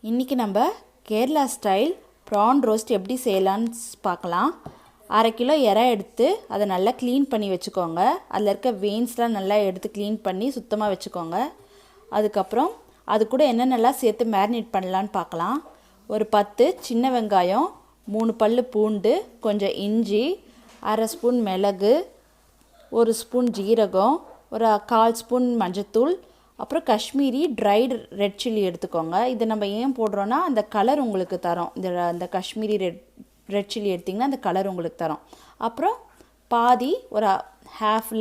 இன்றைக்கி நம்ம Kerala style prawn roast எப்படி செய்யலான்னு பார்க்கலாம். 1/2 கிலோ எறா எடுத்து அதை நல்லா க்ளீன் பண்ணி வச்சுக்கோங்க. அதில் இருக்க வெயின்ஸ்லாம் நல்லா எடுத்து க்ளீன் பண்ணி சுத்தமாக வச்சுக்கோங்க. அதுக்கப்புறம் அது கூட என்னென்னலாம் சேர்த்து மேரினேட் பண்ணலான்னு பார்க்கலாம். ஒரு 10 சின்ன வெங்காயம், 3 பல் பூண்டு, கொஞ்சம் இஞ்சி, 1/2 ஸ்பூன் மிளகு, 1 ஸ்பூன் ஜீரகம், ஒரு 1/4 ஸ்பூன் மஞ்சத்தூள், அப்புறம் காஷ்மீரி ட்ரைடு ரெட் சில்லி எடுத்துக்கோங்க. இது நம்ம ஏன் போடுறோன்னா அந்த கலர் உங்களுக்கு தரோம். இந்த காஷ்மீரி ரெட் சில்லி எடுத்திங்கன்னா அந்த கலர் உங்களுக்கு தரோம். அப்புறம் பாதி ஒரு ஹாஃப்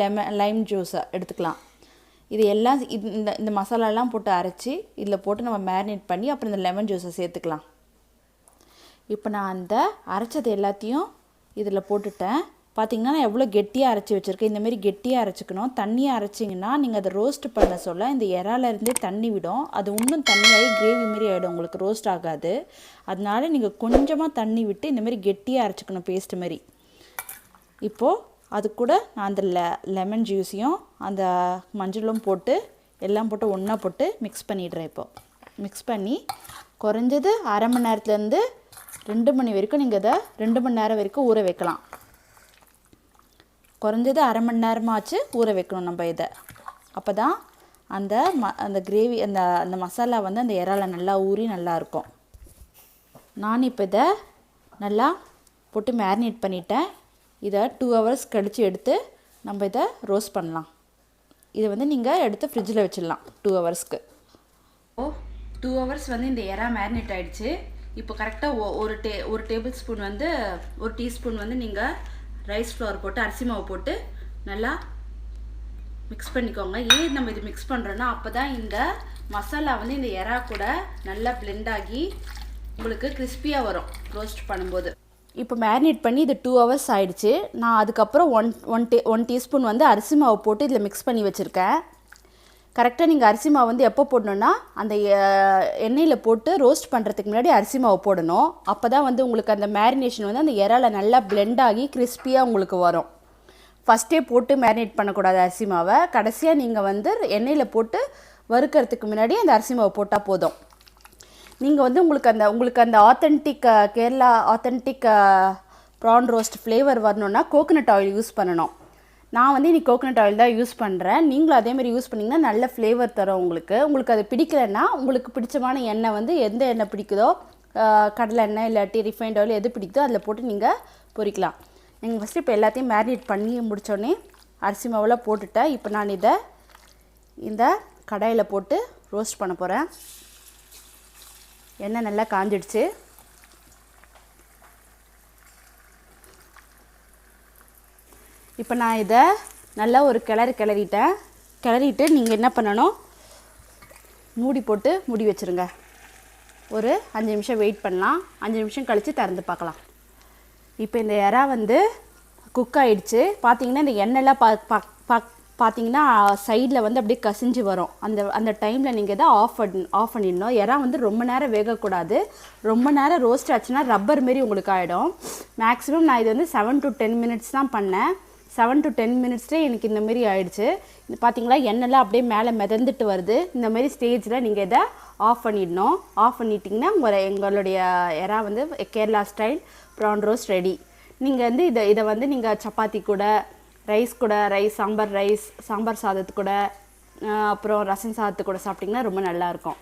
லைம் ஜூஸை எடுத்துக்கலாம். இது எல்லாம் இந்த மசாலாலாம் போட்டு அரைச்சி இதில் போட்டு நம்ம மேரினேட் பண்ணி அப்புறம் இந்த லெமன் ஜூஸை சேர்த்துக்கலாம். இப்போ நான் அந்த அரைச்சது எல்லாத்தையும் இதில் போட்டுட்டேன். பார்த்திங்கன்னா நான் எவ்வளோ கெட்டியாக அரைச்சி வச்சுருக்கேன். இந்தமாரி கெட்டியாக அரைச்சிக்கணும். தண்ணியாக அரைச்சிங்கன்னா நீங்கள் அதை ரோஸ்ட் பண்ண சொல்ல இந்த இறாலேருந்தே தண்ணி விடும். அது இன்னும் தண்ணியாகி கிரேவி மாரி ஆகிடும், உங்களுக்கு ரோஸ்ட் ஆகாது. அதனால நீங்கள் கொஞ்சமாக தண்ணி விட்டு இந்தமாரி கெட்டியாக அரைச்சிக்கணும், பேஸ்ட் மாதிரி. இப்போது அது கூட நான் அந்த லெமன் ஜூஸையும் அந்த மஞ்சளும் போட்டு எல்லாம் போட்டு ஒன்றா போட்டு மிக்ஸ் பண்ணிடுறேன். இப்போது மிக்ஸ் பண்ணி குறைஞ்சது 1/2 மணி நேரத்துலேருந்து 2 மணி வரைக்கும் நீங்கள் இதை 2 மணி நேரம் வரைக்கும் ஊற வைக்கலாம். குறைஞ்சது 1/2 மணி நேரமாச்சு ஊற வைக்கணும் நம்ம இதை. அப்போ தான் அந்த கிரேவி அந்த மசாலா வந்து அந்த இறால நல்லா ஊறி நல்லாயிருக்கும். நான் இப்போ இதை நல்லா போட்டு மேரினேட் பண்ணிட்டேன். இதை 2 ஹவர்ஸ் கழித்து எடுத்து நம்ம இதை ரோஸ்ட் பண்ணலாம். இதை வந்து நீங்கள் எடுத்து ஃப்ரிட்ஜில் வச்சிடலாம் 2 ஹவர்ஸ்க்கு. 2 ஹவர்ஸ் வந்து இந்த இறா மேரினேட் ஆகிடுச்சு. இப்போ கரெக்டாக ஒரு டேபிள் ஸ்பூன் வந்து ஒரு டீஸ்பூன் வந்து நீங்கள் ரைஸ் ஃப்ளவர் போட்டு அரிசி மாவு போட்டு நல்லா மிக்ஸ் பண்ணிக்கோங்க. ஏன் நம்ம இது மிக்ஸ் பண்ணுறோன்னா அப்போ தான் இந்த மசாலா வந்து இந்த எறா கூட நல்லா பிளெண்ட் ஆகி உங்களுக்கு கிறிஸ்பியாக வரும் ரோஸ்ட் பண்ணும்போது. இப்போ மேரினேட் பண்ணி இது 2 ஹவர்ஸ் ஆகிடுச்சு. நான் அதுக்கப்புறம் ஒன் டீஸ்பூன் வந்து அரிசி மாவு போட்டு இதில் மிக்ஸ் பண்ணி வச்சுருக்கேன். கரெக்டாக நீங்கள் அரிசி மாவு வந்து எப்போ போடணுன்னா அந்த எண்ணெயில் போட்டு ரோஸ்ட் பண்ணுறதுக்கு முன்னாடி அரிசி மாவு போடணும். அப்போ தான் வந்து உங்களுக்கு அந்த மேரினேஷன் வந்து அந்த இறால நல்லா பிளெண்ட் ஆகி கிறிஸ்பியாக உங்களுக்கு வரும். ஃபஸ்ட்டே போட்டு மேரினேட் பண்ணக்கூடாது அரிசி மாவை. கடைசியாக நீங்கள் வந்து எண்ணெயில் போட்டு வறுக்கிறதுக்கு முன்னாடி அந்த அரிசி மாவு போட்டால் போதும். நீங்கள் வந்து உங்களுக்கு அந்த authentic Kerala authentic prawn roast flavour வரணுன்னா கோகோனட் ஆயில் யூஸ் பண்ணணும். நான் வந்து இன்றைக்கி கோகோனட் ஆயில் தான் யூஸ் பண்ணுறேன். நீங்களும் அதேமாதிரி யூஸ் பண்ணிங்கன்னா நல்ல ஃப்ளேவர் தரும் உங்களுக்கு அது பிடிக்கலைன்னா உங்களுக்கு பிடிச்சமான எண்ணெய் வந்து எந்த எண்ணெய் பிடிக்குதோ, கடலை எண்ணெய் இல்லாட்டி ரிஃபைண்ட் ஆயில் எது பிடிக்குதோ அதில் போட்டு நீங்கள் பொரிக்கலாம். நீங்கள் ஃபஸ்ட்டு இப்போ எல்லாத்தையும் மேரினேட் பண்ணி முடித்தோடனே அரிசி மாவெல்லாம் போட்டுட்டேன். இப்போ நான் இதை இந்த கடாயில் போட்டு ரோஸ்ட் பண்ண போகிறேன். எண்ணெய் நல்லா காஞ்சிடுச்சு. இப்போ நான் இதை நல்லா ஒரு கிளறிட்டு நீங்கள் என்ன பண்ணணும், மூடி போட்டு மூடி வச்சுருங்க. ஒரு 5 நிமிஷம் வெயிட் பண்ணலாம். 5 நிமிஷம் கழித்து திறந்து பார்க்கலாம். இப்போ இந்த இறா வந்து குக் ஆகிடுச்சு. பார்த்தீங்கன்னா இந்த எண்ணெய்லாம் பார்த்தீங்கன்னா சைடில் வந்து அப்படியே கசிஞ்சு வரும். அந்த டைமில் நீங்கள் இதை ஆஃப் பண்ணிடணும். இறா வந்து ரொம்ப நேரம் வேகக்கூடாது. ரொம்ப நேரம் ரோஸ்ட் ஆச்சுன்னா ரப்பர் மாரி உங்களுக்கு ஆகிடும். மேக்ஸிமம் நான் இது வந்து 7 to 10 மினிட்ஸ் தான் பண்ணேன். 7 to 10 மினிட்ஸ்லேயே எனக்கு இந்தமாரி ஆகிடுச்சு. பார்த்தீங்களா எண்ணெய்லாம் அப்படியே மேலே மிதந்துட்டு வருது. இந்தமாரி ஸ்டேஜில் நீங்கள் இதை ஆஃப் பண்ணிடணும். ஆஃப் பண்ணிட்டிங்கன்னா எங்களுடைய இறா வந்து Kerala style prawn roast ready. நீங்கள் வந்து இதை வந்து நீங்கள் சப்பாத்தி கூட சாம்பார் சாதத்து கூட அப்புறம் ரசம் சாதத்து கூட சாப்பிட்டிங்கன்னா ரொம்ப நல்லாயிருக்கும்.